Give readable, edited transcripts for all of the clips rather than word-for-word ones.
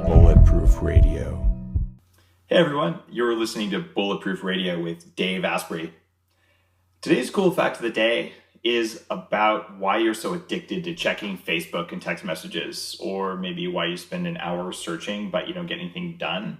Bulletproof Radio. Hey everyone, you're listening to Bulletproof Radio with Dave Asprey. Today's cool fact of the day is about why you're so addicted to checking Facebook and text messages, or maybe why you spend an hour searching but you don't get anything done.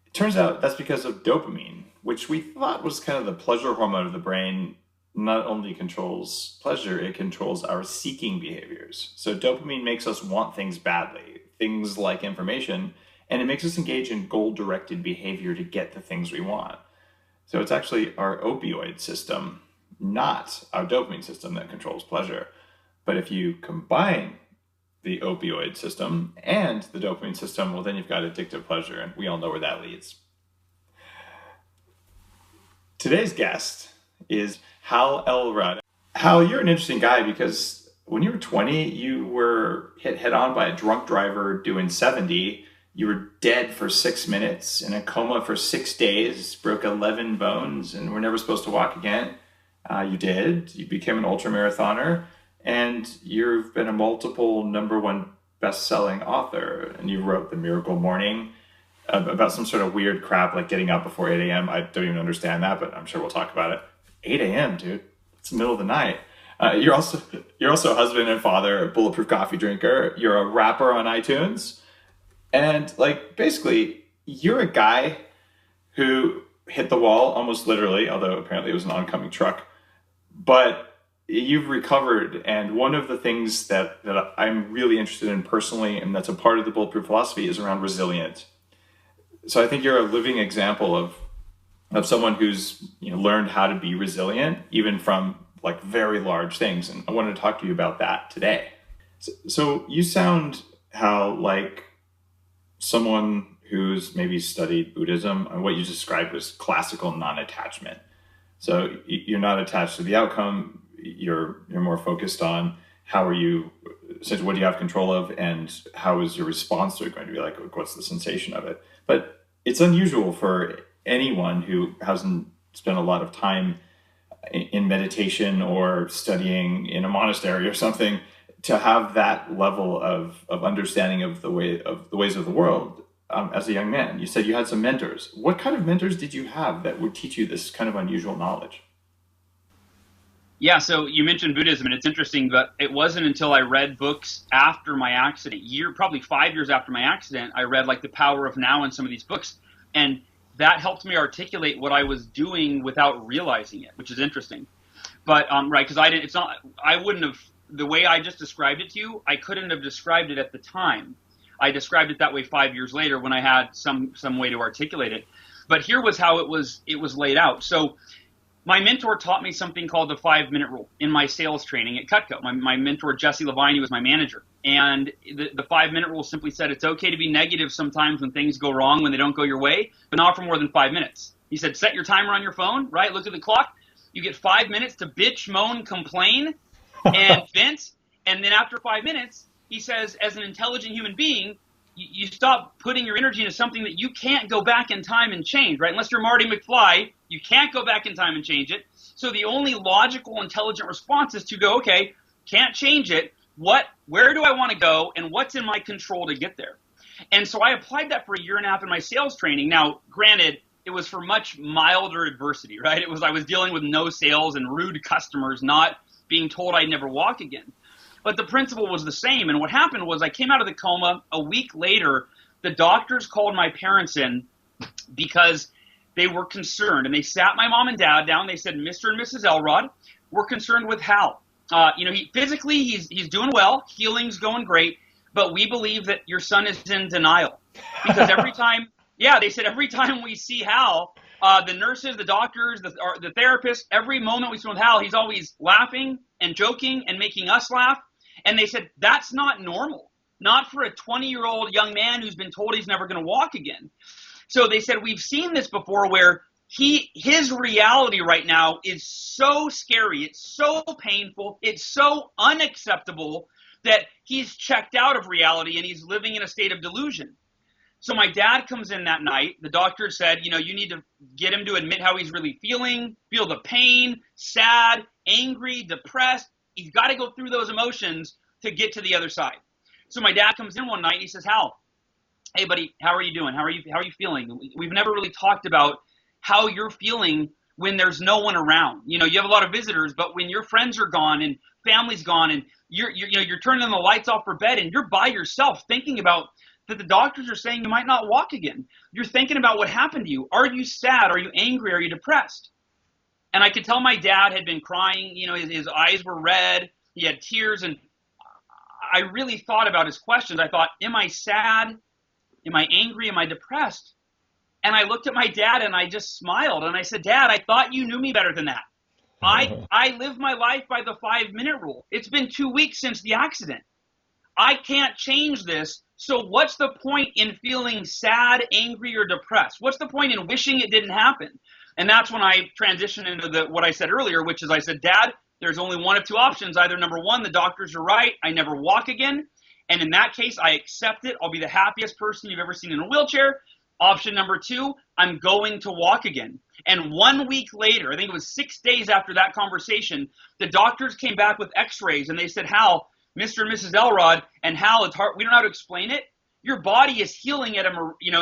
It turns out that's because of dopamine, which we thought was kind of the pleasure hormone of the brain. Not only controls pleasure, it controls our seeking behaviors. So dopamine makes us want things badly, things like information, and it makes us engage in goal-directed behavior to get the things we want. So it's actually our opioid system, not our dopamine system, that controls pleasure. But if you combine the opioid system and the dopamine system, well, then you've got addictive pleasure, and we all know where that leads. Today's guest is Hal Elrod. Hal, you're an interesting guy because when you were 20, you were hit head on by a drunk driver doing 70. You were dead for 6 minutes, in a coma for 6 days, broke 11 bones, and were never supposed to walk again. You did. You became an ultramarathoner, and you've been a multiple #1 best-selling author. And you wrote The Miracle Morning about some sort of weird crap like getting up before 8 a.m. I don't even understand that, but I'm sure we'll talk about it. 8 a.m., dude. It's the middle of the night. You're also a husband and father, a bulletproof coffee drinker. You're a rapper on iTunes. And basically, you're a guy who hit the wall almost literally, although apparently it was an oncoming truck. But you've recovered. And one of the things that I'm really interested in personally, and that's a part of the Bulletproof philosophy, is around resilience. So I think you're a living example of someone who's learned how to be resilient, even from very large things. And I wanted to talk to you about that today. So you sound like someone who's maybe studied Buddhism, and what you described as classical non-attachment. So you're not attached to the outcome. You're more focused on how are you, essentially what do you have control of, and how is your response to it going to be like? What's the sensation of it? But it's unusual for anyone who hasn't spent a lot of time in meditation or studying in a monastery or something to have that level of understanding of the ways of the world as a young man. You said you had some mentors. What kind of mentors did you have that would teach you this kind of unusual knowledge? Yeah, so you mentioned Buddhism, and it's interesting, but it wasn't until I read books after my accident, probably 5 years after my accident, I read The Power of Now and some of these books, and that helped me articulate what I was doing without realizing it, which is interesting. But right, because I wouldn't have, the way I just described it to you, I couldn't have described it at the time. I described it that way 5 years later when I had some way to articulate it. But here was how it was laid out. So my mentor taught me something called the 5-minute rule in my sales training at Cutco. My mentor, Jesse Levine, was my manager. And the 5-minute rule simply said it's okay to be negative sometimes when things go wrong, when they don't go your way, but not for more than 5 minutes. He said, set your timer on your phone, right? Look at the clock. You get 5 minutes to bitch, moan, complain, and vent. And then after 5 minutes, he says, as an intelligent human being, you stop putting your energy into something that you can't go back in time and change, right? Unless you're Marty McFly, you can't go back in time and change it. So the only logical, intelligent response is to go, okay, can't change it. Where do I want to go, and what's in my control to get there? And so I applied that for a year and a half in my sales training. Now, granted, it was for much milder adversity, right? I was dealing with no sales and rude customers, not being told I'd never walk again. But the principle was the same. And what happened was I came out of the coma. A week later, the doctors called my parents in because they were concerned. And they sat my mom and dad down. They said, Mr. and Mrs. Elrod, we're concerned with Hal. Physically, he's doing well. Healing's going great. But we believe that your son is in denial. Because every time, they said every time we see Hal, the nurses, the doctors, the therapists, every moment we spend with Hal, he's always laughing and joking and making us laugh. And they said, that's not normal. Not for a 20-year-old young man who's been told he's never going to walk again. So they said, we've seen this before where his reality right now is so scary. It's so painful. It's so unacceptable that he's checked out of reality and he's living in a state of delusion. So my dad comes in that night. The doctor said, you need to get him to admit how he's really feeling, feel the pain, sad, angry, depressed, He's got to go through those emotions to get to the other side. So my dad comes in one night and he says, Hal, hey buddy, how are you doing? How are you feeling? We've never really talked about how you're feeling when there's no one around. You know, you have a lot of visitors, but when your friends are gone and family's gone and you're turning the lights off for bed and you're by yourself thinking about that the doctors are saying you might not walk again. You're thinking about what happened to you. Are you sad? Are you angry? Are you depressed? And I could tell my dad had been crying. You know, his eyes were red. He had tears. And I really thought about his questions. I thought, am I sad? Am I angry? Am I depressed? And I looked at my dad and I just smiled. And I said, Dad, I thought you knew me better than that. I live my life by the 5-minute rule. It's been 2 weeks since the accident. I can't change this. So what's the point in feeling sad, angry, or depressed? What's the point in wishing it didn't happen? And that's when I transitioned into what I said earlier, which is I said, Dad, there's only one of two options. Either number one, the doctors are right, I never walk again. And in that case, I accept it. I'll be the happiest person you've ever seen in a wheelchair. Option number two, I'm going to walk again. And 1 week later, I think it was 6 days after that conversation, the doctors came back with x-rays and they said, Hal, Mr. and Mrs. Elrod, and Hal, it's hard, we don't know how to explain it. Your body is healing at an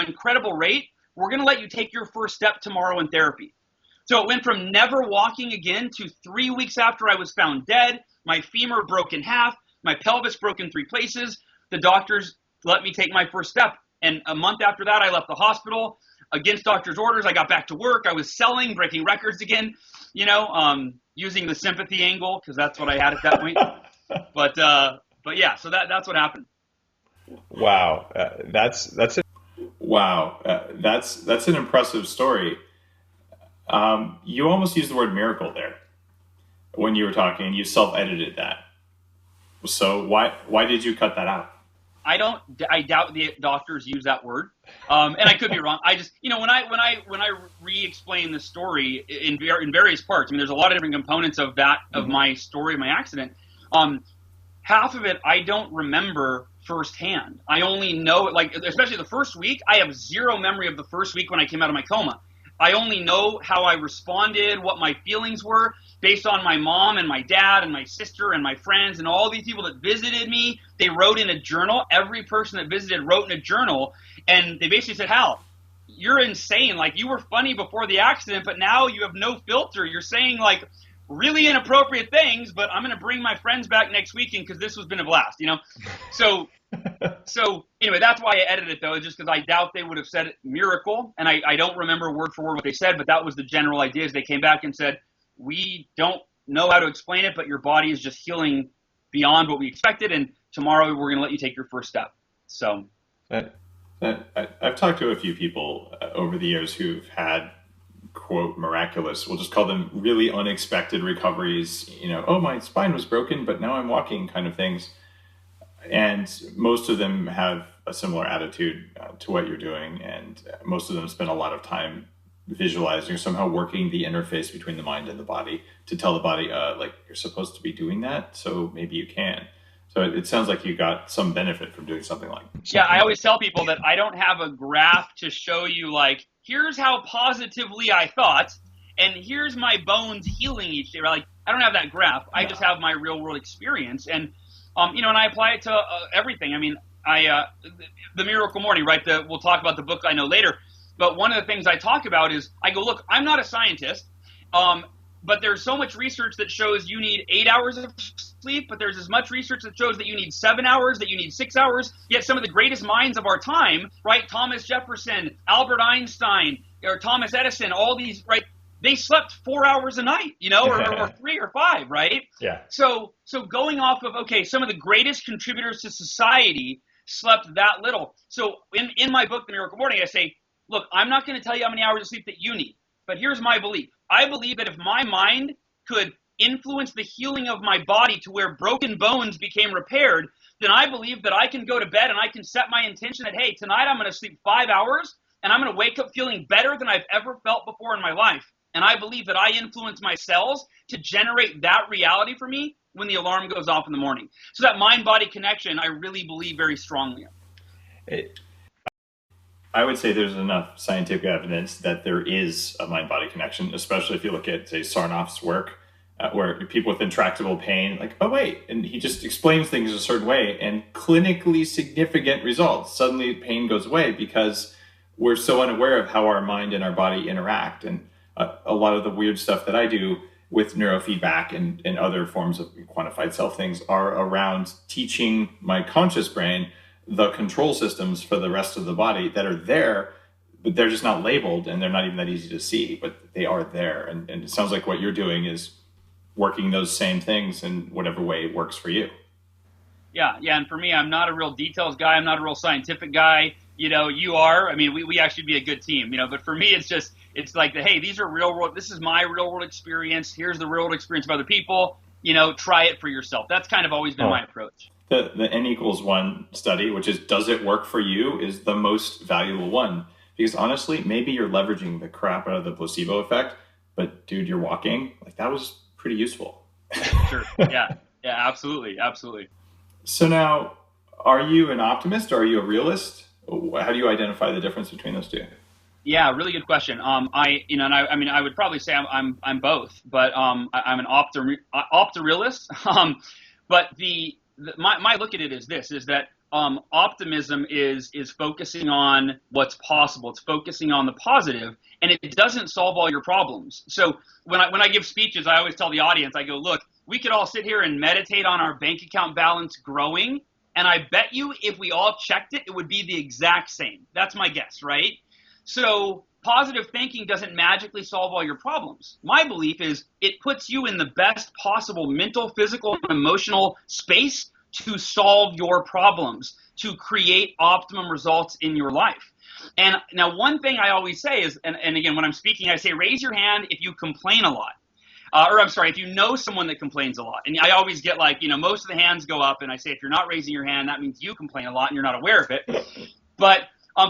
incredible rate. We're going to let you take your first step tomorrow in therapy. So it went from never walking again to 3 weeks after I was found dead, my femur broke in half, my pelvis broke in 3 places. The doctors let me take my first step. And a month after that, I left the hospital. Against doctor's orders, I got back to work. I was selling, breaking records again, using the sympathy angle because that's what I had at that point. But yeah, so that's what happened. Wow, that's an impressive story. You almost used the word miracle there when you were talking. You self-edited that. So why did you cut that out? I doubt the doctors use that word, and I could be wrong. I just, when I re-explain the story in various parts, I mean, there's a lot of different components of that of my story, my accident. Half of it I don't remember firsthand. I only know, especially the first week, I have zero memory of the first week when I came out of my coma. I only know how I responded, what my feelings were, based on my mom and my dad and my sister and my friends and all these people that visited me. They wrote in a journal. Every person that visited wrote in a journal, and they basically said, Hal, you're insane. Like, you were funny before the accident, but now you have no filter. You're saying really inappropriate things, but I'm going to bring my friends back next weekend because this has been a blast, So anyway, that's why I edited it, though, just because I doubt they would have said miracle, and I don't remember word for word what they said, but that was the general idea. Is they came back and said, we don't know how to explain it, but your body is just healing beyond what we expected, and tomorrow we're going to let you take your first step. So I've talked to a few people over the years who've had, quote, miraculous, we'll just call them really unexpected recoveries, oh, my spine was broken, but now I'm walking kind of things. And most of them have a similar attitude to what you're doing. And most of them spend a lot of time visualizing or somehow working the interface between the mind and the body to tell the body, you're supposed to be doing that, so maybe you can. So it sounds like you got some benefit from doing something like that. Yeah, I always tell people that I don't have a graph to show you, here's how positively I thought, and here's my bones healing each day. I don't have that graph. I just have my real world experience. And, and I apply it to everything. I mean, the Miracle Morning, right? We'll talk about the book I know later. But one of the things I talk about is I go, look, I'm not a scientist, but there's so much research that shows you need 8 hours of sleep, but there's as much research that shows that you need 7 hours, that you need 6 hours. Yet some of the greatest minds of our time, right? Thomas Jefferson, Albert Einstein, or Thomas Edison, all these, right? They slept 4 hours a night, or 3 or 5, right? Yeah. So going off of, okay, some of the greatest contributors to society slept that little. So in my book, The Miracle Morning, I say, look, I'm not going to tell you how many hours of sleep that you need, but here's my belief. I believe that if my mind could influence the healing of my body to where broken bones became repaired, then I believe that I can go to bed and I can set my intention that, hey, tonight I'm going to sleep 5 hours and I'm going to wake up feeling better than I've ever felt before in my life. And I believe that I influence my cells to generate that reality for me when the alarm goes off in the morning. So that mind-body connection, I really believe very strongly in. I would say there's enough scientific evidence that there is a mind-body connection, especially if you look at, say, Sarnoff's work. where people with intractable pain, like, oh wait, and he just explains things a certain way, and clinically significant results. Suddenly pain goes away because we're so unaware of how our mind and our body interact. And a lot of the weird stuff that I do with neurofeedback and other forms of quantified self things are around teaching my conscious brain the control systems for the rest of the body that are there, but they're just not labeled, and they're not even that easy to see, but they are there. And it sounds like what you're doing is working those same things in whatever way it works for you. Yeah. And for me, I'm not a real details guy. I'm not a real scientific guy. You are. I mean, we actually be a good team, but for me, it's like, hey, these are real world. This is my real world experience. Here's the real world experience of other people. Try it for yourself. That's kind of always been my approach. The N=1 study, which is, does it work for you, is the most valuable one. Because honestly, maybe you're leveraging the crap out of the placebo effect, but dude, you're walking. Like, that was pretty useful. Sure. Yeah, absolutely. So now, are you an optimist or are you a realist? How do you identify the difference between those two? Yeah, really good question. I would probably say I'm both, but I'm an optorealist. But my look at it is this: is that optimism is focusing on what's possible. It's focusing on the positive, and it doesn't solve all your problems. So when I give speeches, I always tell the audience, I go, look, we could all sit here and meditate on our bank account balance growing, and I bet you if we all checked it, it would be the exact same. That's my guess, right? So positive thinking doesn't magically solve all your problems. My belief is it puts you in the best possible mental, physical, and emotional space to solve your problems, to create optimum results in your life. And now one thing I always say is, and again, when I'm speaking, I say, raise your hand if you complain a lot. If you know someone that complains a lot. And I always get most of the hands go up, and I say, if you're not raising your hand, that means you complain a lot and you're not aware of it. But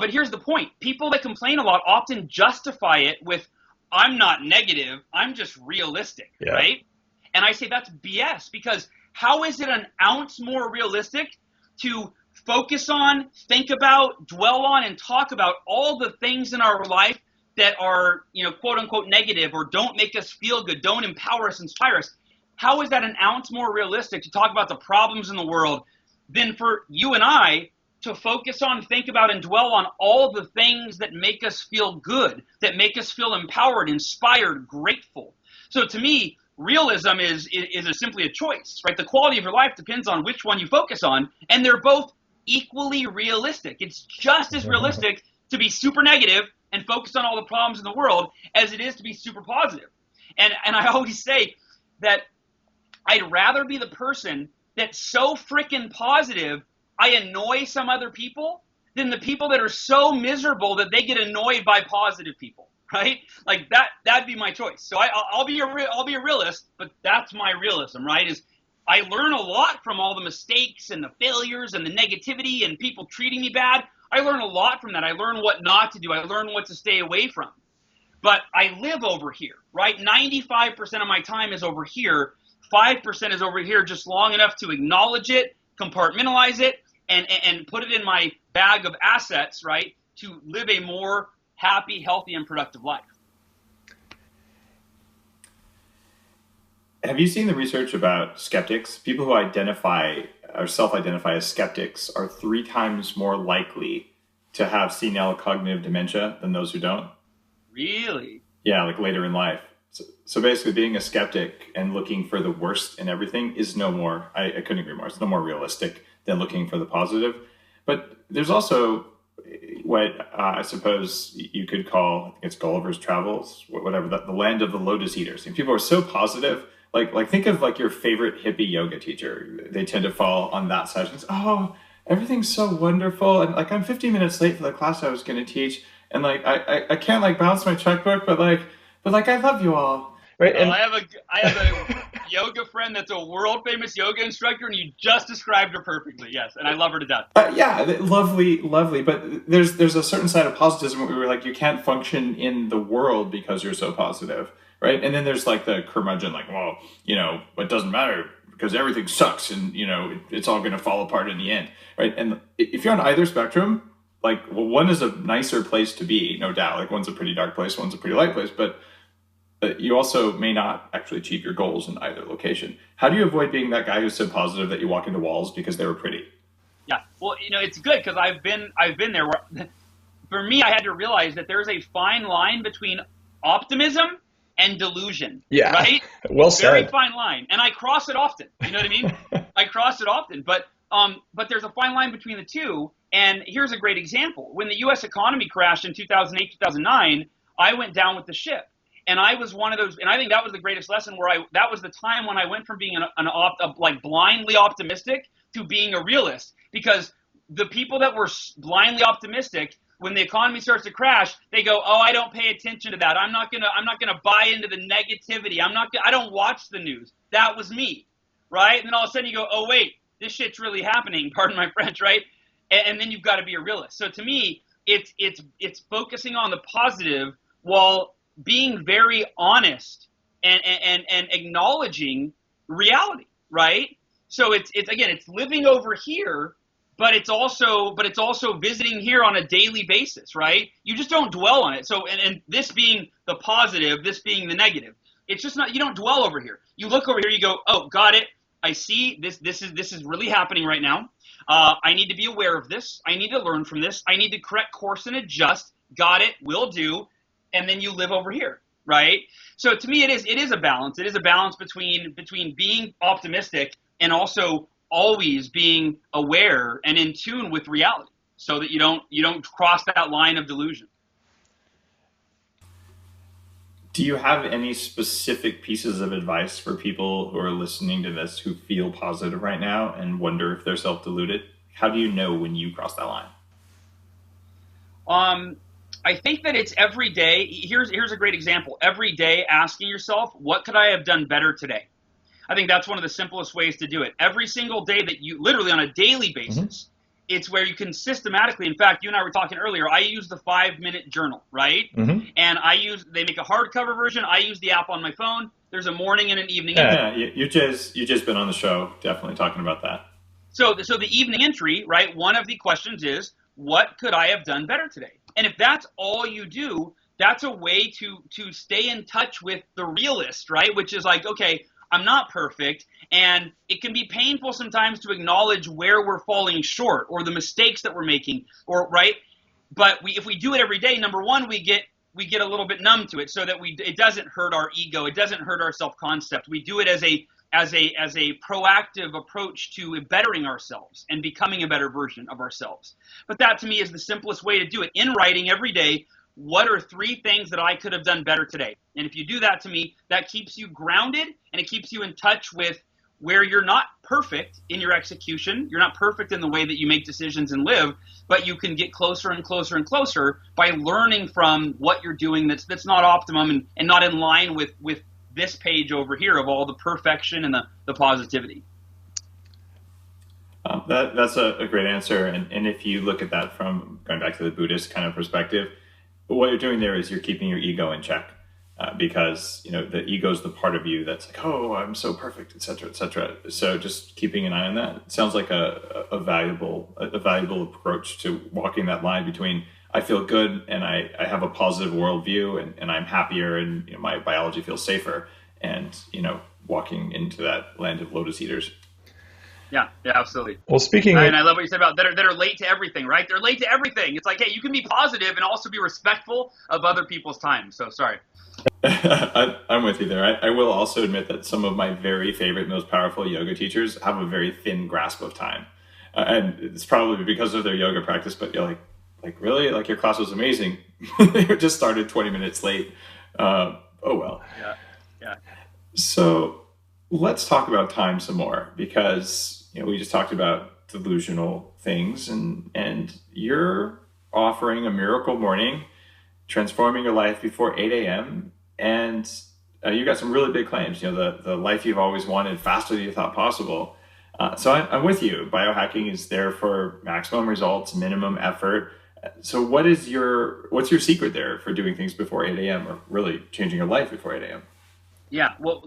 here's the point. People that complain a lot often justify it with, I'm not negative, I'm just realistic, right? And I say that's BS, because how is it an ounce more realistic to focus on, think about, dwell on, and talk about all the things in our life that are, quote unquote negative, or don't make us feel good, don't empower us, inspire us? How is that an ounce more realistic to talk about the problems in the world than for you and I to focus on, think about, and dwell on all the things that make us feel good, that make us feel empowered, inspired, grateful? So to me, realism is simply a choice, right? The quality of your life depends on which one you focus on, and they're both equally realistic. It's just as realistic to be super negative and focus on all the problems in the world as it is to be super positive. And I always say that I'd rather be the person that's so freaking positive I annoy some other people than the people that are so miserable that they get annoyed by positive people, right? Like that'd be my choice. So I'll be a realist, but that's my realism, right? Is I learn a lot from all the mistakes and the failures and the negativity and people treating me bad. I learn a lot from that. I learn what not to do. I learn what to stay away from. But I live over here, right? 95% of my time is over here. 5% is over here, just long enough to acknowledge it, compartmentalize it, and put it in my bag of assets, right, to live a more happy, healthy, and productive life. Have you seen the research about skeptics? People who identify or self-identify as skeptics are 3 times more likely to have senile cognitive dementia than those who don't. Really? Yeah, like later in life. So basically being a skeptic and looking for the worst in everything is no more, I couldn't agree more, it's no more realistic than looking for the positive. But there's also what I suppose you could call, I think it's Gulliver's Travels, whatever, the land of the lotus eaters. And people are so positive, like think of like your favorite hippie yoga teacher. They tend to fall on that side. It's, oh, everything's so wonderful. And like, I'm 15 minutes late for the class I was going to teach. And like, I can't like bounce my checkbook, but like, I love you all. Right. And I have a yoga friend that's a world famous yoga instructor, and you just described her perfectly. Yes. And I love her to death. Yeah, lovely. But there's a certain side of positivism where we're like, you can't function in the world because you're so positive. Right. And then there's like the curmudgeon, like, well, it doesn't matter because everything sucks and, it's all going to fall apart in the end. Right. And if you're on either spectrum, like, well, one is a nicer place to be, no doubt. Like one's a pretty dark place, one's a pretty light place. But you also may not actually achieve your goals in either location. How do you avoid being that guy who's so positive that you walk into walls because they were pretty? Yeah, well, it's good because I've been there. Where, for me, I had to realize that there's a fine line between optimism and delusion. Yeah, right. Well said. Very fine line, and I cross it often. You know what I mean? I cross it often, but there's a fine line between the two. And here's a great example: when the U.S. economy crashed in 2008, 2009, I went down with the ship. And I was one of those, and I think that was the greatest lesson that was the time when I went from being like blindly optimistic to being a realist. Because the people that were blindly optimistic, when the economy starts to crash, they go, "Oh, I don't pay attention to that. I'm not gonna buy into the negativity. I don't watch the news." That was me, right? And then all of a sudden you go, "Oh wait, this shit's really happening." Pardon my French, right? And then you've got to be a realist. So to me, it's focusing on the positive while being very honest and acknowledging reality, right? So it's living over here, but it's also visiting here on a daily basis, right? You just don't dwell on it. So and this being the positive, this being the negative, it's just not. You don't dwell over here. You look over here, you go, "Oh, got it. I see this. This is really happening right now. I need to be aware of this. I need to learn from this. I need to correct course and adjust. Got it. Will do." And then you live over here, right? So to me, it is a balance. It is a balance between being optimistic and also always being aware and in tune with reality, so that you don't cross that line of delusion. Do you have any specific pieces of advice for people who are listening to this who feel positive right now and wonder if they're self-deluded? How do you know when you cross that line? I think that it's every day. Here's a great example. Every day asking yourself, what could I have done better today? I think that's one of the simplest ways to do it. Every single day that you, literally on a daily basis, it's where you can systematically, in fact, you and I were talking earlier, I use the 5-minute journal, right? And they make a hardcover version. I use the app on my phone. There's a morning and an evening. Yeah, you just been on the show, definitely talking about that. So the evening entry, right? One of the questions is, what could I have done better today? And if that's all you do, that's a way to stay in touch with the realist, right? Which is like, okay, I'm not perfect, and it can be painful sometimes to acknowledge where we're falling short or the mistakes that we're making, or right. But if we do it every day, number one, we get a little bit numb to it, so that it doesn't hurt our ego, it doesn't hurt our self-concept. We do it as a proactive approach to bettering ourselves and becoming a better version of ourselves. But that to me is the simplest way to do it. In writing every day, what are 3 things that I could have done better today? And if you do that, to me, that keeps you grounded and it keeps you in touch with where you're not perfect in your execution. You're not perfect in the way that you make decisions and live, but you can get closer and closer and closer by learning from what you're doing that's not optimum and not in line with this page over here of all the perfection and the positivity. That's a great answer. And if you look at that from going back to the Buddhist kind of perspective, what you're doing there is you're keeping your ego in check, because the ego is the part of you that's like, oh, I'm so perfect, et cetera, et cetera. So just keeping an eye on that. It sounds like a valuable approach to walking that line between I feel good and I have a positive worldview and I'm happier and my biology feels safer, and walking into that land of lotus eaters. Yeah, absolutely. Well, speaking and I love what you said about that are late to everything, right? They're late to everything. It's like, hey, you can be positive and also be respectful of other people's time. So sorry. I'm with you there. I will also admit that some of my very favorite, most powerful yoga teachers have a very thin grasp of time, and it's probably because of their yoga practice. But you're like really, like your class was amazing. You just started 20 minutes late. Oh well. Yeah. So let's talk about time some more, because we just talked about delusional things, and you're offering a miracle morning, transforming your life before 8 a.m. And you got some really big claims, the life you've always wanted faster than you thought possible. So I'm with you. Biohacking is there for maximum results, minimum effort. So what's your secret there for doing things before 8 a.m. or really changing your life before 8 a.m.? Yeah, well,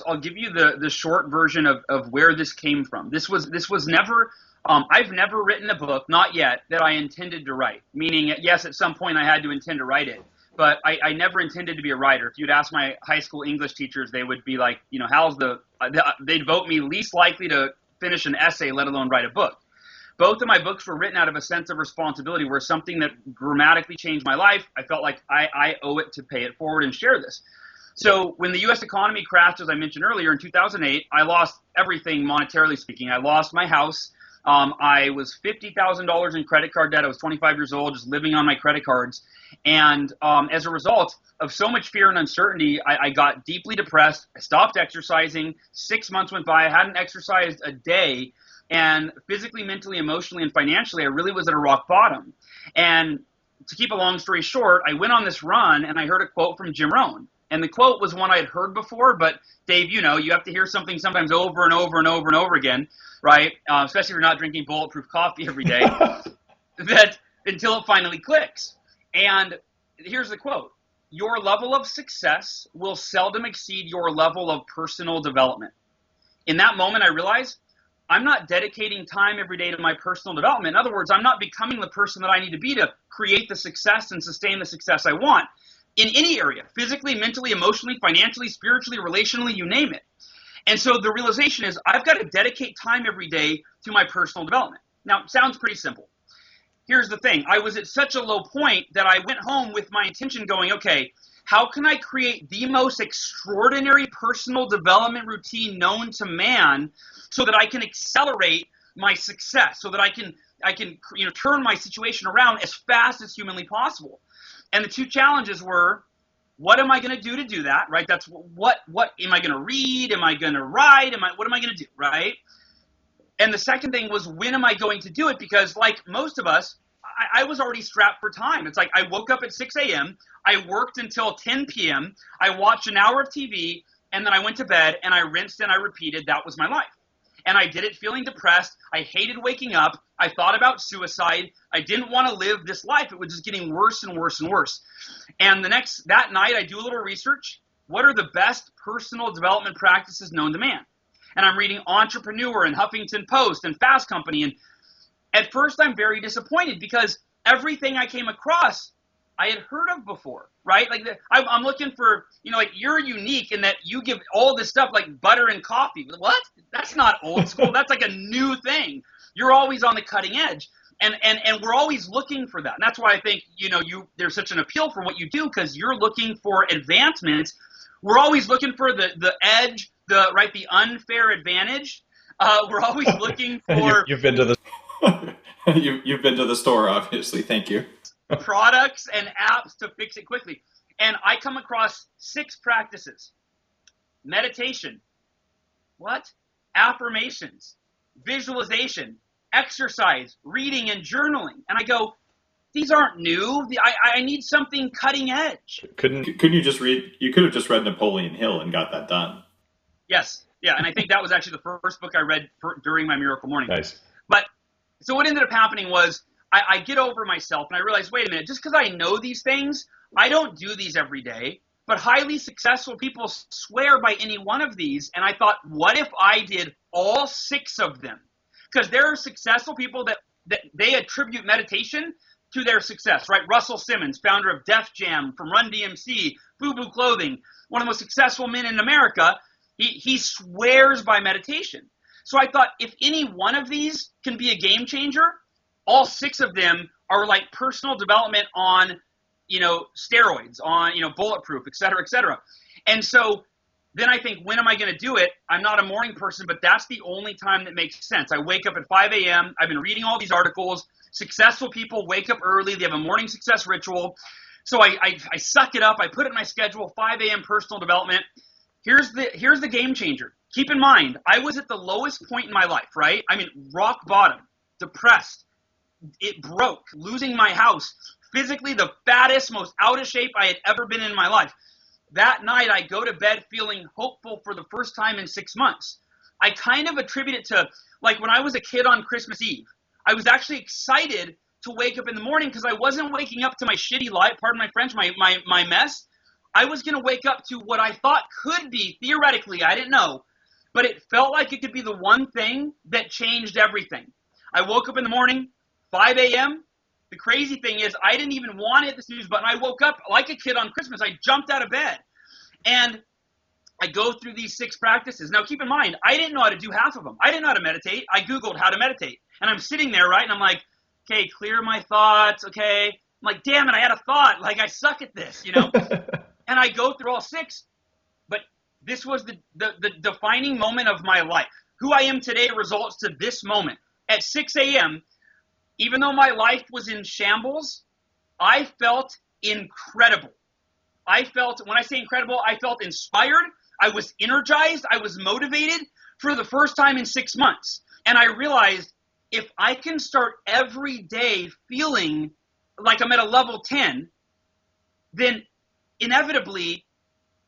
I'll give you the short version of where this came from. This was never, I've never written a book, not yet, that I intended to write. Meaning, yes, at some point I had to intend to write it. but I never intended to be a writer. If you'd ask my high school English teachers, they would be like, Hal's they'd vote me least likely to finish an essay, let alone write a book. Both of my books were written out of a sense of responsibility, where something that dramatically changed my life, I felt like I owe it to pay it forward and share this. So when the U.S. economy crashed, as I mentioned earlier, in 2008, I lost everything monetarily speaking. I lost my house. I was $50,000 in credit card debt. I was 25 years old, just living on my credit cards. And as a result of so much fear and uncertainty, I got deeply depressed. I stopped exercising. 6 months went by. I hadn't exercised a day. And physically, mentally, emotionally, and financially, I really was at a rock bottom. And to keep a long story short, I went on this run and I heard a quote from Jim Rohn. And the quote was one I had heard before, but Dave, you have to hear something sometimes over and over and over and over again, right? Especially if you're not drinking Bulletproof coffee every day, that until it finally clicks. And here's the quote: "Your level of success will seldom exceed your level of personal development." In that moment, I realized I'm not dedicating time every day to my personal development. In other words, I'm not becoming the person that I need to be to create the success and sustain the success I want in any area, physically, mentally, emotionally, financially, spiritually, relationally, you name it. And so the realization is I've got to dedicate time every day to my personal development. Now, it sounds pretty simple. Here's the thing. I was at such a low point that I went home with my intention going, okay, how can I create the most extraordinary personal development routine known to man so that I can accelerate my success, so that I can turn my situation around as fast as humanly possible? And the two challenges were, what am I going to do that, right? That's what am I going to read? Am I going to write? What am I going to do, right? And the second thing was, when am I going to do it? Because like most of us, I was already strapped for time. It's like I woke up at 6 a.m., I worked until 10 p.m., I watched an hour of TV, and then I went to bed, and I rinsed and I repeated. That was my life. And I did it feeling depressed. I hated waking up. I thought about suicide. I didn't want to live this life. It was just getting worse and worse and worse. And that night, I do a little research. What are the best personal development practices known to man? And I'm reading Entrepreneur and Huffington Post and Fast Company. And at first, I'm very disappointed because everything I came across, I had heard of before, right? Like I'm looking for, you're unique in that you give all this stuff like butter and coffee. What? That's not old school. That's like a new thing. You're always on the cutting edge. And we're always looking for that. And that's why I think, there's such an appeal for what you do, because you're looking for advancements. We're always looking for the edge, the unfair advantage. We're always looking for you've been to the You've been to the store, obviously. Thank you. Products and apps to fix it quickly. And I come across 6 practices: meditation, affirmations, visualization, exercise, reading, and journaling. And I go, these aren't new. I need something cutting edge. Couldn't you just read? You could have just read Napoleon Hill and got that done. Yes. Yeah. And I think that was actually the first book I read during my Miracle Morning. Nice. But so what ended up happening was I get over myself and I realized, wait a minute, just because I know these things, I don't do these every day. But highly successful people swear by any one of these. And I thought, what if I did all 6 of them? Because there are successful people that they attribute meditation to their success, right? Russell Simmons, founder of Def Jam, from Run DMC, FUBU Clothing, one of the most successful men in America, he swears by meditation. So I thought, if any one of these can be a game changer, all 6 of them are like personal development on, steroids, on, Bulletproof, et cetera, et cetera. And so then I think, when am I going to do it? I'm not a morning person, but that's the only time that makes sense. I wake up at 5 a.m. I've been reading all these articles. Successful people wake up early. They have a morning success ritual. So I suck it up. I put it in my schedule, 5 a.m. personal development. Here's the game changer. Keep in mind, I was at the lowest point in my life, right? I mean, rock bottom, depressed. It broke, losing my house, physically the fattest, most out of shape I had ever been in my life. That night, I go to bed feeling hopeful for the first time in 6 months. I kind of attribute it to, like, when I was a kid on Christmas Eve. I was actually excited to wake up in the morning because I wasn't waking up to my shitty life, pardon my French, my mess. I was going to wake up to what I thought could be, theoretically, I didn't know, but it felt like it could be the one thing that changed everything. I woke up in the morning, 5 a.m., The crazy thing is I didn't even want to hit the snooze button. I woke up like a kid on Christmas. I jumped out of bed. And I go through these 6 practices. Now, keep in mind, I didn't know how to do half of them. I didn't know how to meditate. I Googled how to meditate. And I'm sitting there, right? And I'm like, okay, clear my thoughts, okay? I'm like, damn it, I had a thought. Like, I suck at this, you know? And I go through all 6. But this was the defining moment of my life. Who I am today results to this moment. At 6 a.m., even though my life was in shambles, I felt incredible. When I say incredible, I felt inspired. I was energized. I was motivated for the first time in 6 months. And I realized if I can start every day feeling like I'm at a level 10, then inevitably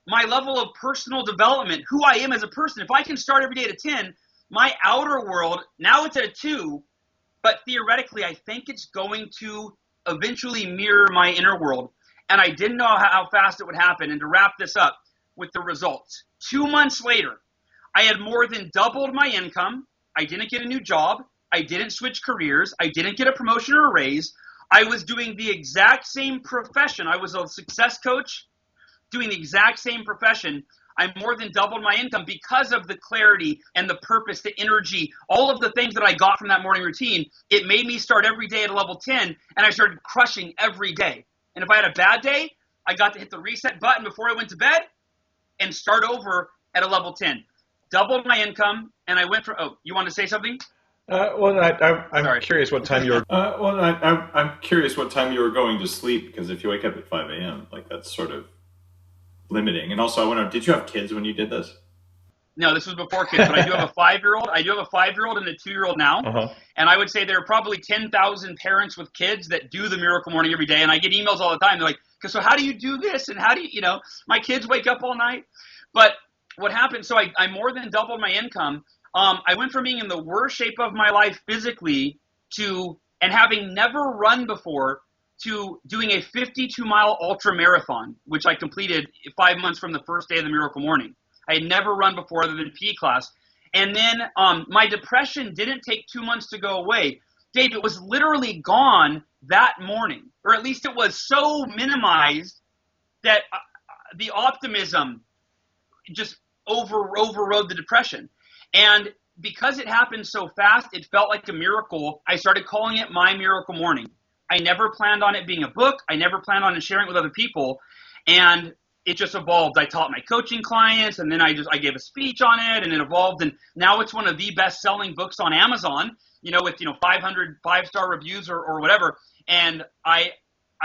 my level of personal development, who I am as a person, if I can start every day at a 10, my outer world, now it's at a 2, but theoretically I think it's going to eventually mirror my inner world. And I didn't know how fast it would happen. And to wrap this up with the results, 2 months later, I had more than doubled my income. I didn't get a new job. I didn't switch careers. I didn't get a promotion or a raise. I was doing the exact same profession. I was a success coach doing the exact same profession. I more than doubled my income because of the clarity and the purpose, the energy, all of the things that I got from that morning routine. It made me start every day at a level 10, and I started crushing every day. And if I had a bad day, I got to hit the reset button before I went to bed and start over at a level 10. Doubled my income, and I went from, oh, you want to say something? I'm curious what time you were. I'm curious what time you were going to sleep, because if you wake up at 5 a.m., like that's sort of limiting. And also, I wonder, did you have kids when you did this? No, this was before kids, but I do have a 5-year-old. I do have a 5-year-old and a 2-year-old now. Uh-huh. And I would say there are probably 10,000 parents with kids that do the Miracle Morning every day. And I get emails all the time. They're like, so how do you do this? And how do you, my kids wake up all night. But what happened, so I more than doubled my income. I went from being in the worst shape of my life physically and having never run before, to doing a 52-mile ultra marathon, which I completed 5 months from the first day of the Miracle Morning. I had never run before other than PE class. And then my depression didn't take 2 months to go away. Dave, it was literally gone that morning, or at least it was so minimized that the optimism just overrode the depression. And because it happened so fast, it felt like a miracle. I started calling it my Miracle Morning. I never planned on it being a book. I never planned on it sharing it with other people. And it just evolved. I taught my coaching clients, and then I gave a speech on it, and it evolved. And now it's one of the best-selling books on Amazon, with 500 5-star reviews or whatever. And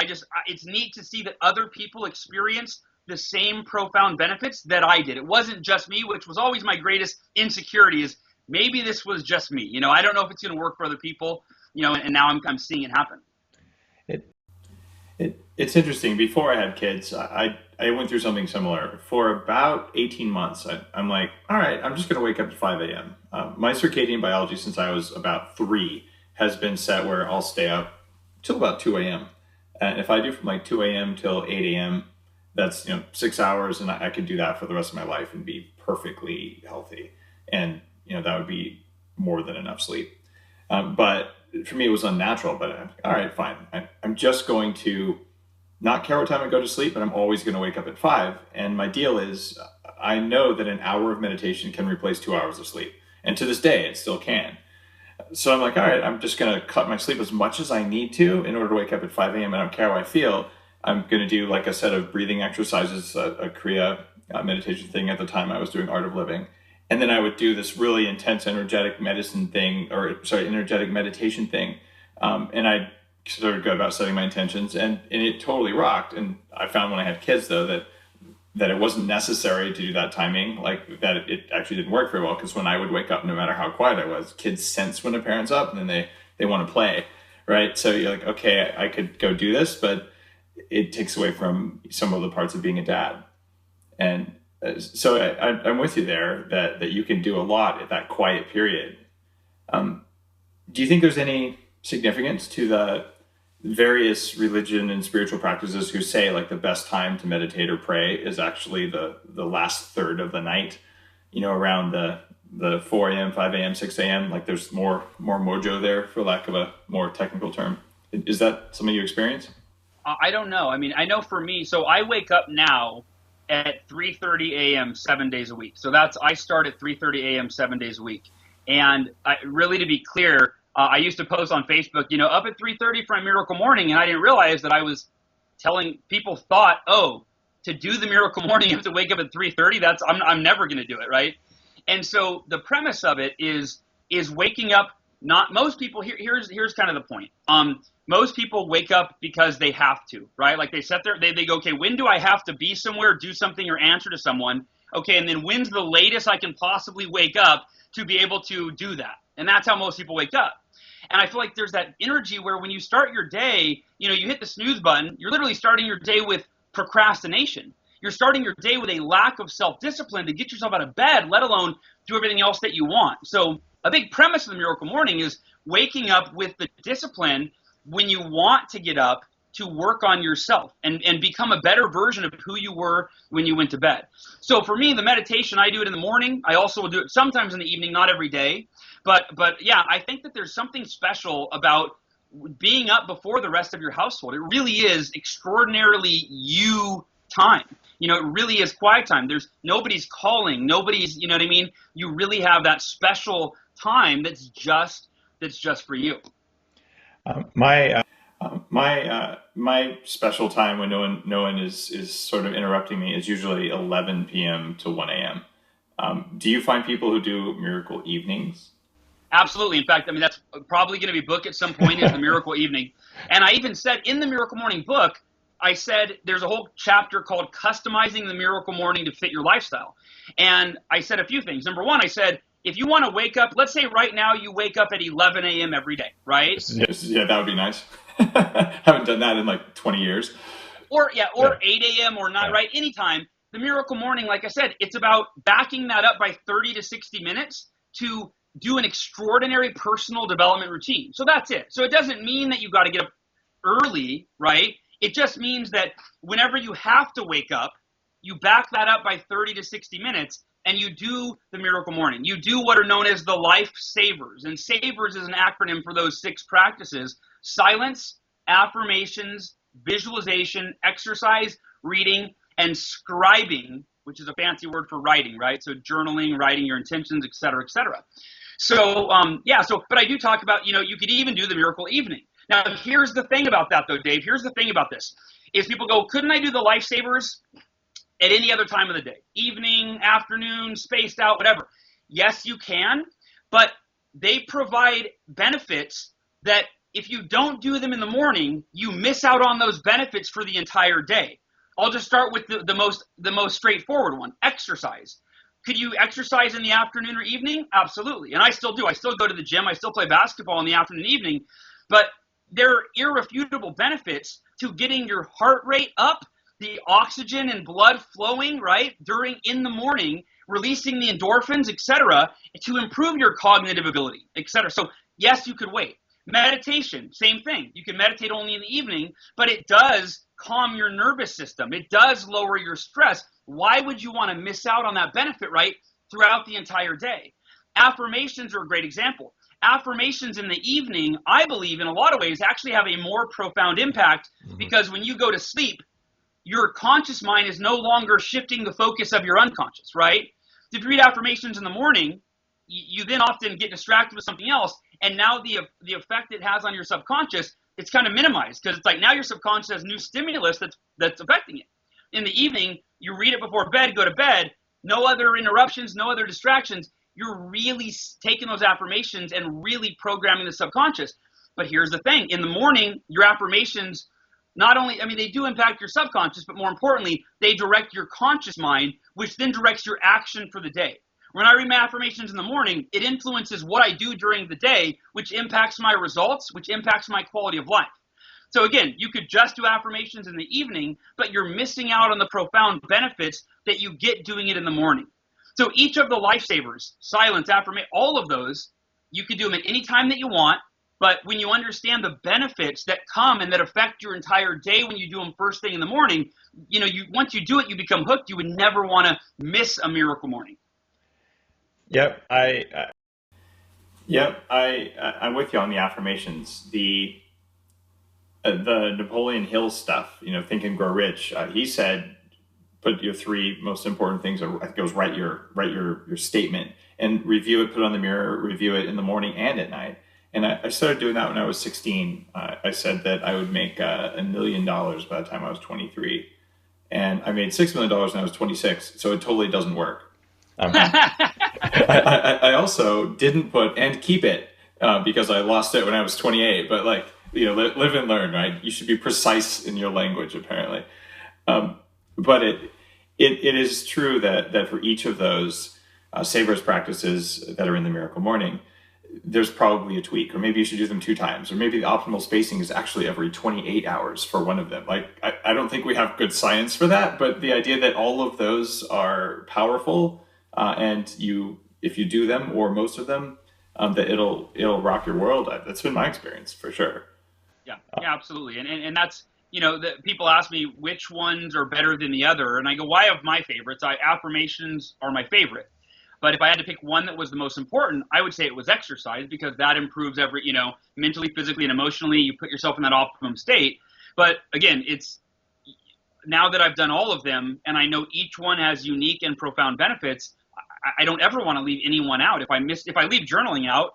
it's neat to see that other people experience the same profound benefits that I did. It wasn't just me, which was always my greatest insecurity, is maybe this was just me. I don't know if it's going to work for other people, and now I'm seeing it happen. It's interesting. Before I had kids, I went through something similar. For about 18 months, I'm like, all right, I'm just going to wake up at 5 a.m. My circadian biology since I was about 3 has been set where I'll stay up till about 2 a.m. And if I do from like 2 a.m. till 8 a.m., that's 6 hours, and I could do that for the rest of my life and be perfectly healthy. And that would be more than enough sleep. But for me, it was unnatural. But all right, fine. I'm just going to not care what time I go to sleep, but I'm always going to wake up at 5. And my deal is, I know that an hour of meditation can replace 2 hours of sleep. And to this day, it still can. So I'm like, all right, I'm just going to cut my sleep as much as I need to in order to wake up at 5 a.m. I don't care how I feel. I'm going to do like a set of breathing exercises, a Kriya meditation thing. At the time I was doing Art of Living. And then I would do this really intense energetic meditation thing. And I sort of go about setting my intentions, and it totally rocked. And I found when I had kids though, that it wasn't necessary to do that timing, like that it actually didn't work very well. Because when I would wake up, no matter how quiet I was, kids sense when a parent's up, and then they want to play, right? So you're like, okay, I could go do this, but it takes away from some of the parts of being a dad. And so I'm with you there that you can do a lot at that quiet period. Do you think there's any significance to the various religion and spiritual practices who say like the best time to meditate or pray is actually the last third of the night, around the 4 a.m., 5 a.m., 6 a.m., like there's more mojo there, for lack of a more technical term? Is that something you experience? I don't know. I mean, I know for me, so I wake up now at 3:30 a.m. 7 days a week. So I start at 3:30 a.m. 7 days a week. And really, to be clear, I used to post on Facebook, up at 3:30 for my miracle morning, and I didn't realize that I was telling people thought, oh, to do the miracle morning, you have to wake up at 3:30. I'm never going to do it, right? And so the premise of it is waking up. Not most people. Here's kind of the point. Most people wake up because they have to, right? Like they sit there, they go, okay, when do I have to be somewhere, do something, or answer to someone? Okay, and then when's the latest I can possibly wake up to be able to do that? And that's how most people wake up. And I feel like there's that energy where when you start your day, you hit the snooze button, you're literally starting your day with procrastination. You're starting your day with a lack of self-discipline to get yourself out of bed, let alone do everything else that you want. So a big premise of the Miracle Morning is waking up with the discipline when you want to get up to work on yourself and become a better version of who you were when you went to bed. So for me, the meditation, I do it in the morning. I also will do it sometimes in the evening, not every day. But yeah, I think that there's something special about being up before the rest of your household. It really is extraordinarily you time. It really is quiet time. Nobody's calling, nobody's, you know what I mean? You really have that special time that's just for you. My special time when no one is sort of interrupting me is usually 11 p.m. to 1 a.m. Do you find people who do miracle evenings? Absolutely. In fact, I mean, that's probably going to be booked at some point is the Miracle Evening. And I even said in the Miracle Morning book, I said there's a whole chapter called Customizing the Miracle Morning to Fit Your Lifestyle. And I said a few things. Number one, I said, if you want to wake up, let's say right now you wake up at 11 a.m. every day, right? Yeah, that would be nice. Haven't done that in like 20 years. Or 8 a.m. or 9, right? Anytime. The Miracle Morning, like I said, it's about backing that up by 30 to 60 minutes to do an extraordinary personal development routine. So that's it. So it doesn't mean that you got to get up early, right? It just means that whenever you have to wake up, you back that up by 30 to 60 minutes and you do the Miracle Morning. You do what are known as the life savers. And savers is an acronym for those 6 practices: silence, affirmations, visualization, exercise, reading, and scribing, which is a fancy word for writing, right? So journaling, writing your intentions, et cetera, et cetera. So, but I do talk about, you could even do the Miracle Evening. Now, here's the thing about that, though, Dave. Here's the thing about this. Is people go, couldn't I do the lifesavers at any other time of the day? Evening, afternoon, spaced out, whatever. Yes, you can, but they provide benefits that if you don't do them in the morning, you miss out on those benefits for the entire day. I'll just start with the most straightforward one, exercise. Could you exercise in the afternoon or evening? Absolutely. And I still do. I still go to the gym. I still play basketball in the afternoon and evening. But there are irrefutable benefits to getting your heart rate up, the oxygen and blood flowing, right, in the morning, releasing the endorphins, et cetera, to improve your cognitive ability, et cetera. So yes, you could wait. Meditation, same thing. You can meditate only in the evening, but it does calm your nervous system. It does lower your stress. Why would you want to miss out on that benefit, right, throughout the entire day? Affirmations are a great example. Affirmations in the evening, I believe, in a lot of ways, actually have a more profound impact because when you go to sleep, your conscious mind is no longer shifting the focus of your unconscious, right? If you read affirmations in the morning, you then often get distracted with something else, and now the effect it has on your subconscious, it's kind of minimized because it's like now your subconscious has new stimulus that's affecting it. In the evening, you read it before bed, go to bed, no other interruptions, no other distractions. You're really taking those affirmations and really programming the subconscious. But here's the thing. In the morning, your affirmations not only, they do impact your subconscious, but more importantly, they direct your conscious mind, which then directs your action for the day. When I read my affirmations in the morning, it influences what I do during the day, which impacts my results, which impacts my quality of life. So again, you could just do affirmations in the evening, but you're missing out on the profound benefits that you get doing it in the morning. So each of the lifesavers, silence, affirmation, all of those, you could do them at any time that you want, but when you understand the benefits that come and that affect your entire day when you do them first thing in the morning, once you do it, you become hooked. You would never want to miss a miracle morning. Yep, I'm with you on the affirmations. the Napoleon Hill stuff, Think and Grow Rich, he said, put your three most important things. I think it was write your statement and review it, put it on the mirror, review it in the morning and at night. And I started doing that when I was 16. I said that I would make $1 million by the time I was 23. And I made $6 million when I was 26. So it totally doesn't work. I also didn't put and keep it because I lost it when I was 28. But live and learn, right? You should be precise in your language, apparently. But it is true that for each of those Savers practices that are in the Miracle Morning, there's probably a tweak, or maybe you should do them 2 times, or maybe the optimal spacing is actually every 28 hours for one of them. I don't think we have good science for that, but the idea that all of those are powerful, and if you do them or most of them, that it'll rock your world. That's been my experience for sure. Yeah, absolutely. And that's, people ask me which ones are better than the other. And I go, well, I have my favorites. Affirmations are my favorite. But if I had to pick one that was the most important, I would say it was exercise, because that improves mentally, physically, and emotionally. You put yourself in that optimum state. But again, it's now that I've done all of them and I know each one has unique and profound benefits, I don't ever want to leave anyone out. If I leave journaling out,